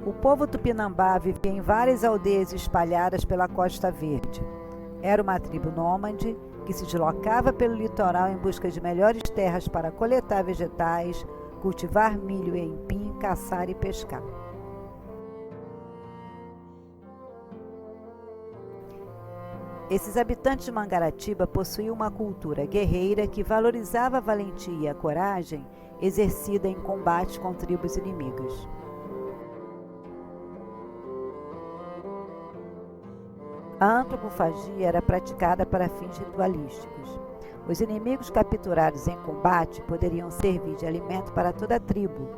O povo tupinambá vivia em várias aldeias espalhadas pela Costa Verde. Era uma tribo nômade que se deslocava pelo litoral em busca de melhores terras para coletar vegetais, cultivar milho e empim, caçar e pescar. Esses habitantes de Mangaratiba possuíam uma cultura guerreira que valorizava a valentia e a coragem exercida em combate com tribos inimigas. A antropofagia era praticada para fins ritualísticos. Os inimigos capturados em combate poderiam servir de alimento para toda a tribo,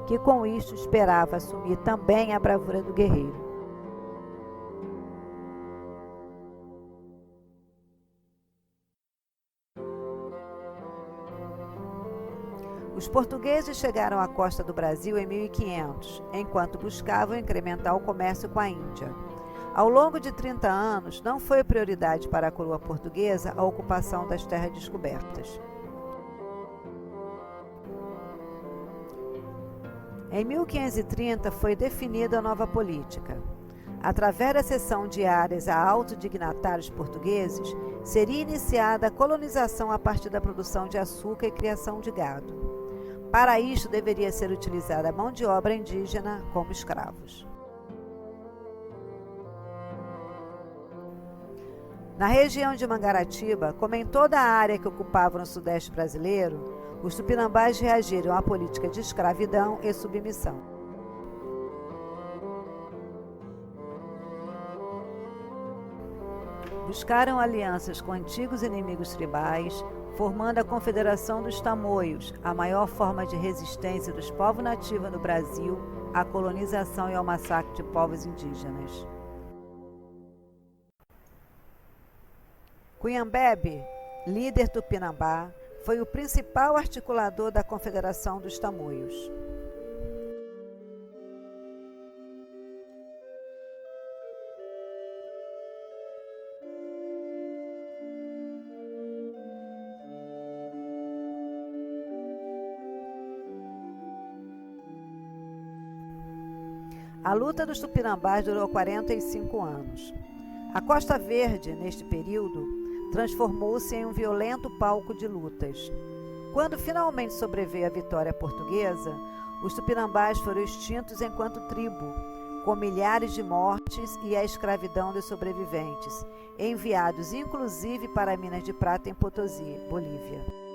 que com isto esperava assumir também a bravura do guerreiro. Os portugueses chegaram à costa do Brasil em 1500, enquanto buscavam incrementar o comércio com a Índia. Ao longo de 30 anos, não foi prioridade para a coroa portuguesa a ocupação das terras descobertas. Em 1530 foi definida a nova política. Através da cessão de áreas a altos dignatários portugueses, seria iniciada a colonização a partir da produção de açúcar e criação de gado. Para isto, deveria ser utilizada a mão de obra indígena como escravos. Na região de Mangaratiba, como em toda a área que ocupava no sudeste brasileiro, os tupinambás reagiram à política de escravidão e submissão. Buscaram alianças com antigos inimigos tribais, formando a Confederação dos Tamoios, a maior forma de resistência dos povos nativos no Brasil à colonização e ao massacre de povos indígenas. Cunhambebe, líder tupinambá, foi o principal articulador da Confederação dos Tamoios. A luta dos tupinambás durou 45 anos. A Costa Verde, neste período, transformou-se em um violento palco de lutas. Quando finalmente sobreveio a vitória portuguesa, os tupinambás foram extintos enquanto tribo, com milhares de mortes e a escravidão dos sobreviventes, enviados inclusive para Minas de Prata em Potosí, Bolívia.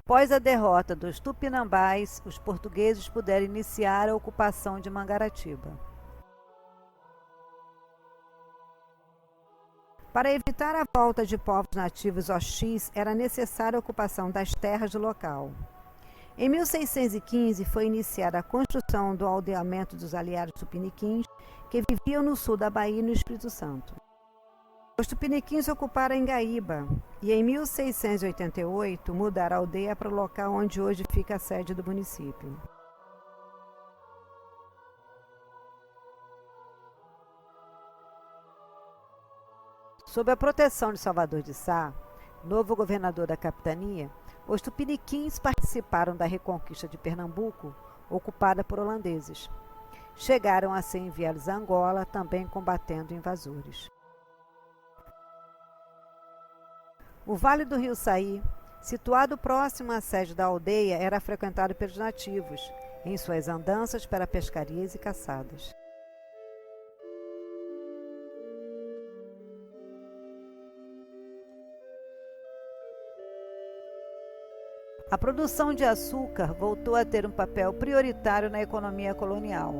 Após a derrota dos tupinambás, os portugueses puderam iniciar a ocupação de Mangaratiba. Para evitar a volta de povos nativos hostis, era necessária a ocupação das terras do local. Em 1615 foi iniciada a construção do aldeamento dos aliados tupiniquins, que viviam no sul da Bahia e no Espírito Santo. Os tupiniquins ocuparam Engaíba e, em 1688, mudaram a aldeia para o local onde hoje fica a sede do município. Sob a proteção de Salvador de Sá, novo governador da capitania, os tupiniquins participaram da reconquista de Pernambuco, ocupada por holandeses. Chegaram a ser enviados a Angola, também combatendo invasores. O Vale do Rio Saí, situado próximo à sede da aldeia, era frequentado pelos nativos, em suas andanças para pescarias e caçadas. A produção de açúcar voltou a ter um papel prioritário na economia colonial.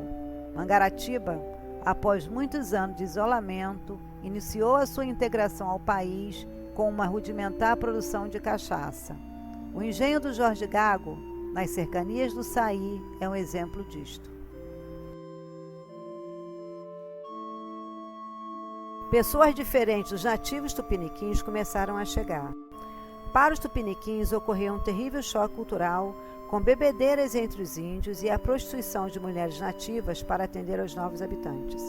Mangaratiba, após muitos anos de isolamento, iniciou a sua integração ao país com uma rudimentar produção de cachaça. O engenho do Jorge Gago, nas cercanias do Saí, é um exemplo disto. Pessoas diferentes dos nativos tupiniquins começaram a chegar. Para os tupiniquins ocorreu um terrível choque cultural com bebedeiras entre os índios e a prostituição de mulheres nativas para atender aos novos habitantes.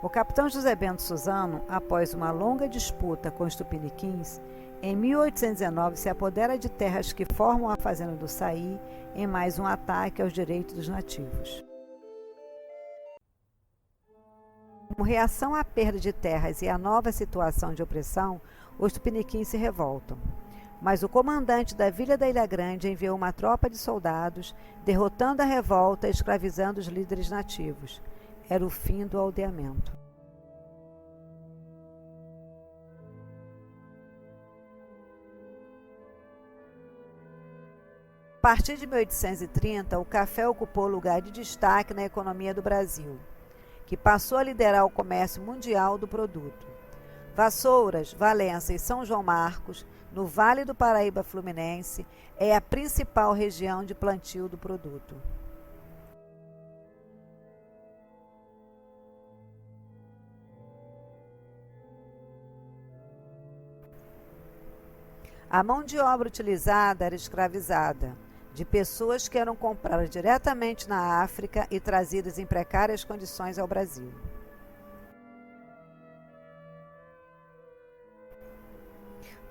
O capitão José Bento Suzano, após uma longa disputa com os tupiniquins, em 1819 se apodera de terras que formam a fazenda do Saí em mais um ataque aos direitos dos nativos. Como reação à perda de terras e à nova situação de opressão, os tupiniquins se revoltam. Mas o comandante da Vila da Ilha Grande enviou uma tropa de soldados, derrotando a revolta e escravizando os líderes nativos. Era o fim do aldeamento. A partir de 1830, o café ocupou lugar de destaque na economia do Brasil, que passou a liderar o comércio mundial do produto. Vassouras, Valença e São João Marcos, no Vale do Paraíba Fluminense, é a principal região de plantio do produto. A mão de obra utilizada era escravizada, de pessoas que eram compradas diretamente na África e trazidas em precárias condições ao Brasil.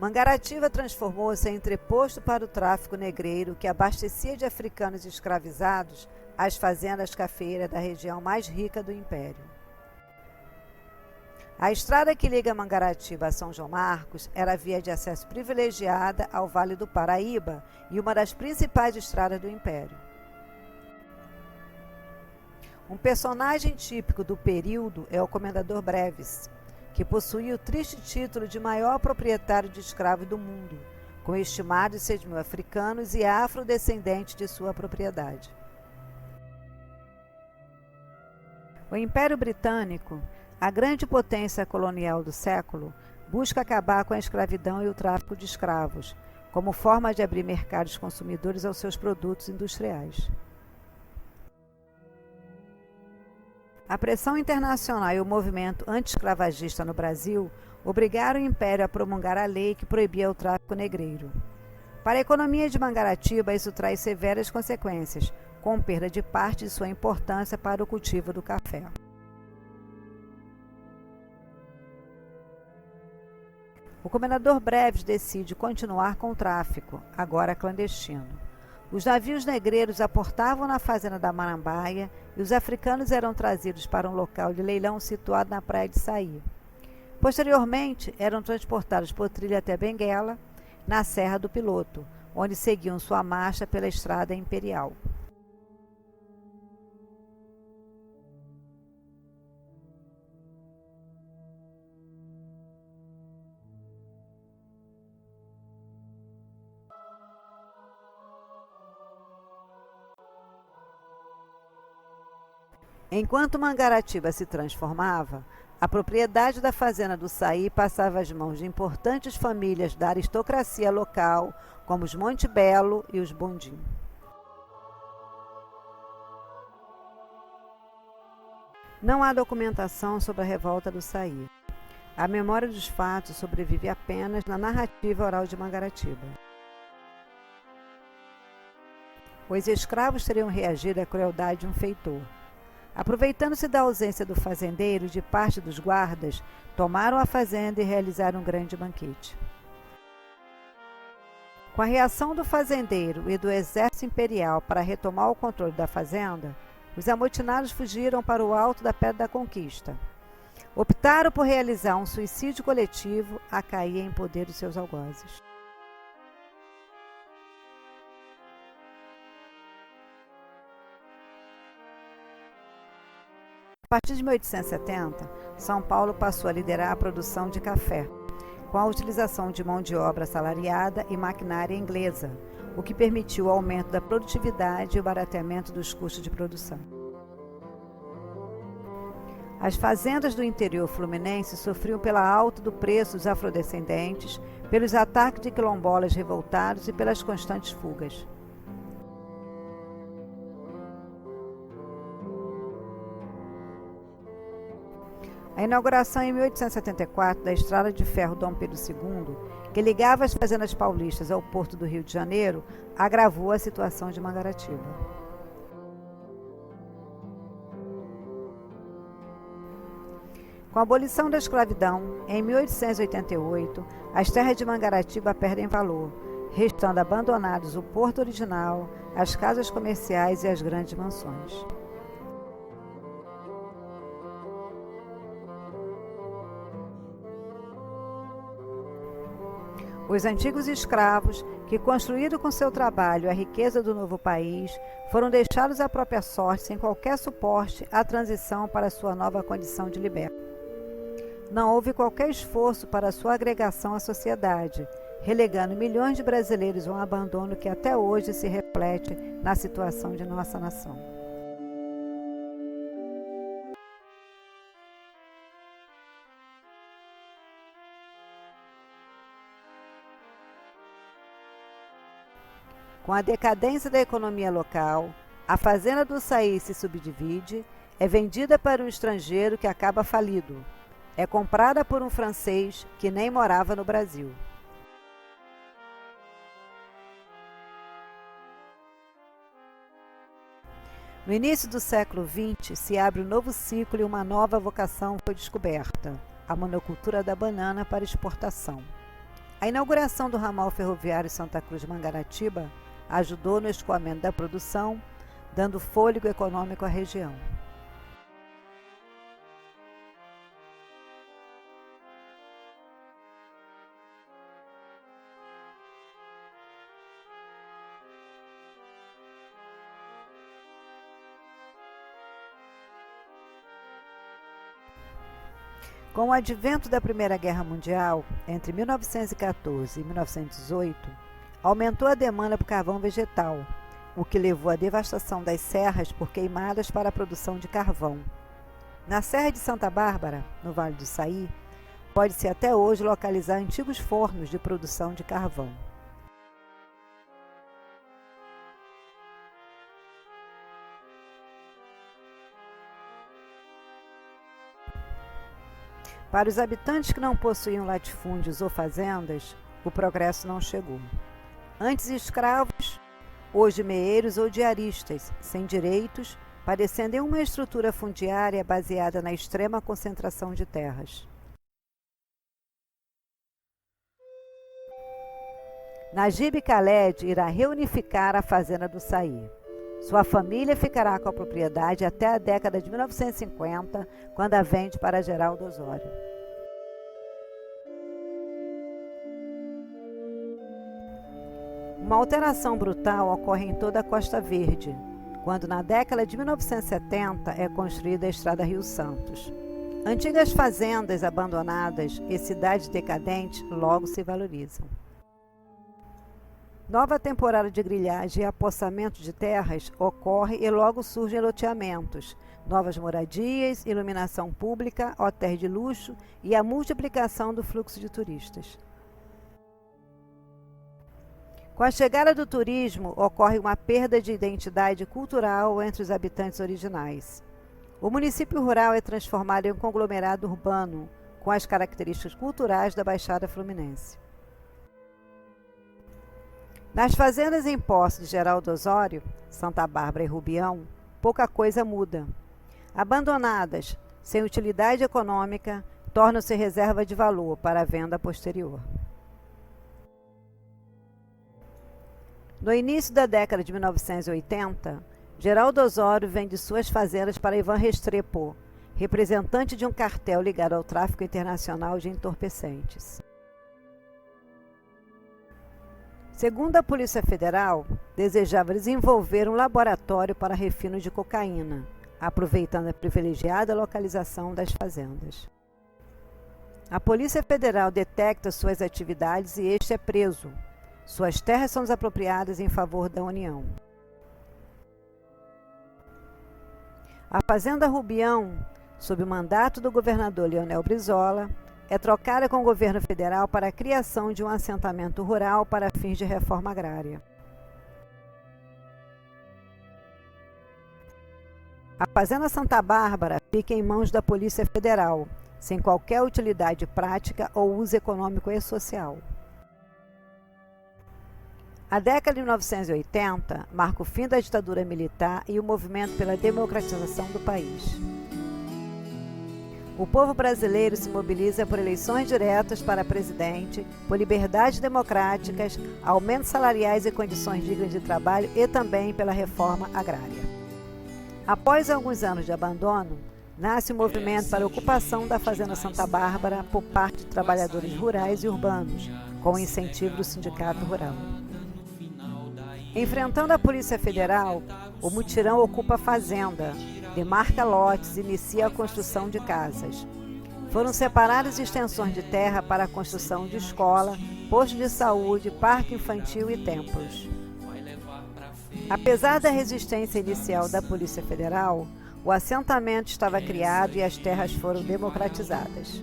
Mangaratiba transformou-se em entreposto para o tráfico negreiro que abastecia de africanos escravizados as fazendas cafeeiras da região mais rica do Império. A estrada que liga Mangaratiba a São João Marcos era a via de acesso privilegiada ao Vale do Paraíba e uma das principais estradas do Império. Um personagem típico do período é o Comendador Breves, que possuía o triste título de maior proprietário de escravos do mundo, com estimados 6.000 africanos e afrodescendentes de sua propriedade. O Império Britânico, a grande potência colonial do século, busca acabar com a escravidão e o tráfico de escravos, como forma de abrir mercados consumidores aos seus produtos industriais. A pressão internacional e o movimento anti-escravagista no Brasil obrigaram o Império a promulgar a lei que proibia o tráfico negreiro. Para a economia de Mangaratiba, isso traz severas consequências, com perda de parte de sua importância para o cultivo do café. O Comendador Breves decide continuar com o tráfico, agora clandestino. Os navios negreiros aportavam na fazenda da Marambaia e os africanos eram trazidos para um local de leilão situado na praia de Saí. Posteriormente, eram transportados por trilha até Benguela, na Serra do Piloto, onde seguiam sua marcha pela Estrada Imperial. Enquanto Mangaratiba se transformava, a propriedade da fazenda do Saí passava às mãos de importantes famílias da aristocracia local, como os Monte Belo e os Bondim. Não há documentação sobre a revolta do Saí. A memória dos fatos sobrevive apenas na narrativa oral de Mangaratiba. Os escravos teriam reagido à crueldade de um feitor. Aproveitando-se da ausência do fazendeiro e de parte dos guardas, tomaram a fazenda e realizaram um grande banquete. Com a reação do fazendeiro e do exército imperial para retomar o controle da fazenda, os amotinados fugiram para o alto da Pedra da Conquista. Optaram por realizar um suicídio coletivo a cair em poder dos seus algozes. A partir de 1870, São Paulo passou a liderar a produção de café, com a utilização de mão de obra assalariada e maquinária inglesa, o que permitiu o aumento da produtividade e o barateamento dos custos de produção. As fazendas do interior fluminense sofriam pela alta do preço dos afrodescendentes, pelos ataques de quilombolas revoltados e pelas constantes fugas. A inauguração em 1874 da Estrada de Ferro Dom Pedro II, que ligava as fazendas paulistas ao porto do Rio de Janeiro, agravou a situação de Mangaratiba. Com a abolição da escravidão, em 1888, as terras de Mangaratiba perdem valor, restando abandonados o porto original, as casas comerciais e as grandes mansões. Os antigos escravos, que construíram com seu trabalho a riqueza do novo país, foram deixados à própria sorte sem qualquer suporte à transição para sua nova condição de liberto. Não houve qualquer esforço para sua agregação à sociedade, relegando milhões de brasileiros a um abandono que até hoje se reflete na situação de nossa nação. Com a decadência da economia local, a fazenda do Saí se subdivide, é vendida para um estrangeiro que acaba falido. É comprada por um francês que nem morava no Brasil. No início do século XX, se abre um novo ciclo e uma nova vocação foi descoberta: a monocultura da banana para exportação. A inauguração do ramal ferroviário Santa Cruz de Mangaratiba ajudou no escoamento da produção, dando fôlego econômico à região. Com o advento da Primeira Guerra Mundial, entre 1914 e 1918, aumentou a demanda por carvão vegetal, o que levou à devastação das serras por queimadas para a produção de carvão. Na Serra de Santa Bárbara, no Vale do Saí, pode-se até hoje localizar antigos fornos de produção de carvão. Para os habitantes que não possuíam latifúndios ou fazendas, o progresso não chegou. Antes escravos, hoje meeiros ou diaristas, sem direitos, padecendo em uma estrutura fundiária baseada na extrema concentração de terras. Najib Khaled irá reunificar a fazenda do Saí. Sua família ficará com a propriedade até a década de 1950, quando a vende para Geraldo Osório. Uma alteração brutal ocorre em toda a Costa Verde, quando na década de 1970 é construída a Estrada Rio Santos. Antigas fazendas abandonadas e cidades decadentes logo se valorizam. Nova temporada de grilhagem e apossamento de terras ocorre e logo surgem loteamentos, novas moradias, iluminação pública, hotéis de luxo e a multiplicação do fluxo de turistas. Com a chegada do turismo, ocorre uma perda de identidade cultural entre os habitantes originais. O município rural é transformado em um conglomerado urbano, com as características culturais da Baixada Fluminense. Nas fazendas em posse de Geraldo Osório, Santa Bárbara e Rubião, pouca coisa muda. Abandonadas, sem utilidade econômica, tornam-se reserva de valor para a venda posterior. No início da década de 1980, Geraldo Osório vende suas fazendas para Ivan Restrepo, representante de um cartel ligado ao tráfico internacional de entorpecentes. Segundo a Polícia Federal, desejava desenvolver um laboratório para refino de cocaína, aproveitando a privilegiada localização das fazendas. A Polícia Federal detecta suas atividades e este é preso. Suas terras são desapropriadas em favor da União. A Fazenda Rubião, sob o mandato do governador Leonel Brizola, é trocada com o governo federal para a criação de um assentamento rural para fins de reforma agrária. A Fazenda Santa Bárbara fica em mãos da Polícia Federal, sem qualquer utilidade prática ou uso econômico e social. A década de 1980 marca o fim da ditadura militar e o movimento pela democratização do país. O povo brasileiro se mobiliza por eleições diretas para presidente, por liberdades democráticas, aumentos salariais e condições dignas de trabalho e também pela reforma agrária. Após alguns anos de abandono, nasce o movimento para a ocupação da Fazenda Santa Bárbara por parte de trabalhadores rurais e urbanos, com o incentivo do Sindicato Rural. Enfrentando a Polícia Federal, o mutirão ocupa a fazenda, demarca lotes e inicia a construção de casas. Foram separadas extensões de terra para a construção de escola, posto de saúde, parque infantil e templos. Apesar da resistência inicial da Polícia Federal, o assentamento estava criado e as terras foram democratizadas.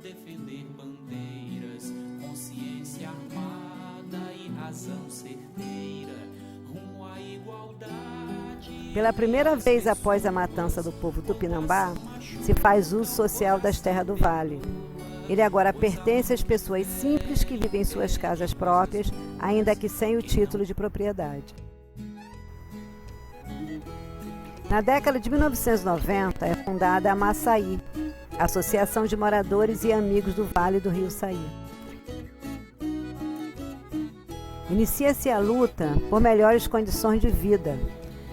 Defender bandeiras, consciência armada e razão certeira, rumo à igualdade. Pela primeira vez após a matança do povo tupinambá, se faz uso social das terras do vale. Ele agora pertence às pessoas simples que vivem em suas casas próprias, ainda que sem o título de propriedade. Na década de 1990 é fundada a Amaçaí, Associação de Moradores e Amigos do Vale do Rio Saí. Inicia-se a luta por melhores condições de vida,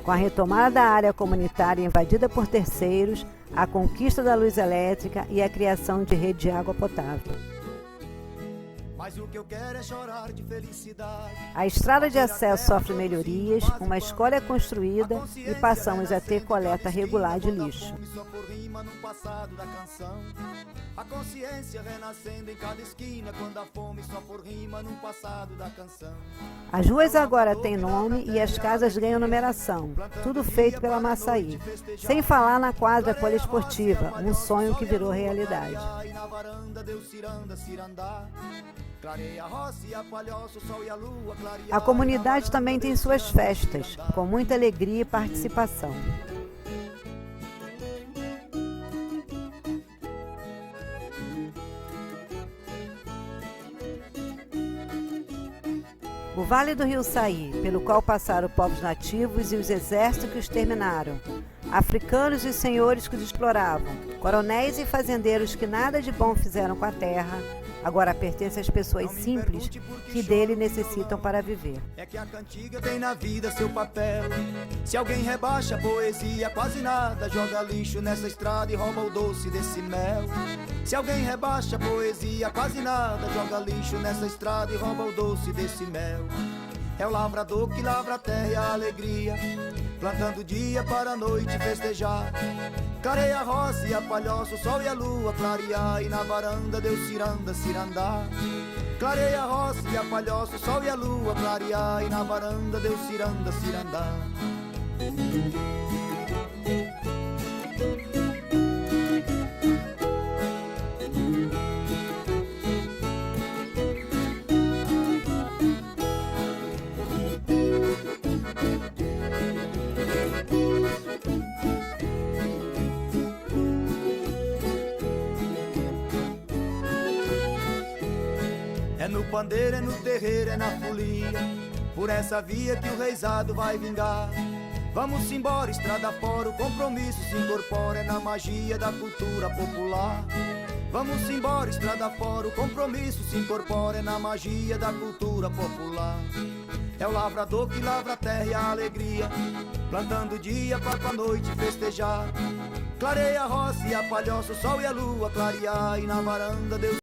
com a retomada da área comunitária invadida por terceiros, a conquista da luz elétrica e a criação de rede de água potável. Mas o que eu quero é chorar de felicidade. A estrada de acesso sofre melhorias, uma escola é construída e passamos a ter coleta regular de lixo. A consciência renascendo em cada esquina, quando a fome só for rima num passado da canção. As ruas agora têm nome e as casas ganham numeração, tudo feito pela Amaçaí. Sem falar na quadra poliesportiva, um sonho que virou realidade. A comunidade também tem suas festas, com muita alegria e participação. O Vale do Rio Saí, pelo qual passaram povos nativos e os exércitos que os terminaram, africanos e senhores que os exploravam, coronéis e fazendeiros que nada de bom fizeram com a terra, agora pertence às pessoas simples que dele necessitam para viver. É que a cantiga tem na vida seu papel. Se alguém rebaixa a poesia, quase nada joga lixo nessa estrada e rouba o doce desse mel. Se alguém rebaixa a poesia, quase nada joga lixo nessa estrada e rouba o doce desse mel. É o lavrador que lavra a terra e a alegria, plantando o dia para a noite festejar. Clareia a roça e a palhoça, o sol e a lua clarear, e na varanda Deus ciranda, cirandar. Clareia a roça e a palhoça, o sol e a lua clarear, e na varanda Deus ciranda, cirandar. É no pandeiro, é no terreiro, é na folia, por essa via que o reizado vai vingar. Vamos embora, estrada fora, o compromisso se incorpora, é na magia da cultura popular. Vamos embora, estrada fora, o compromisso se incorpora, é na magia da cultura popular. É o lavrador que lavra a terra e a alegria, plantando o dia para com a noite festejar. Clareia a roça e a palhoça, o sol e a lua clarear, e na varanda Deus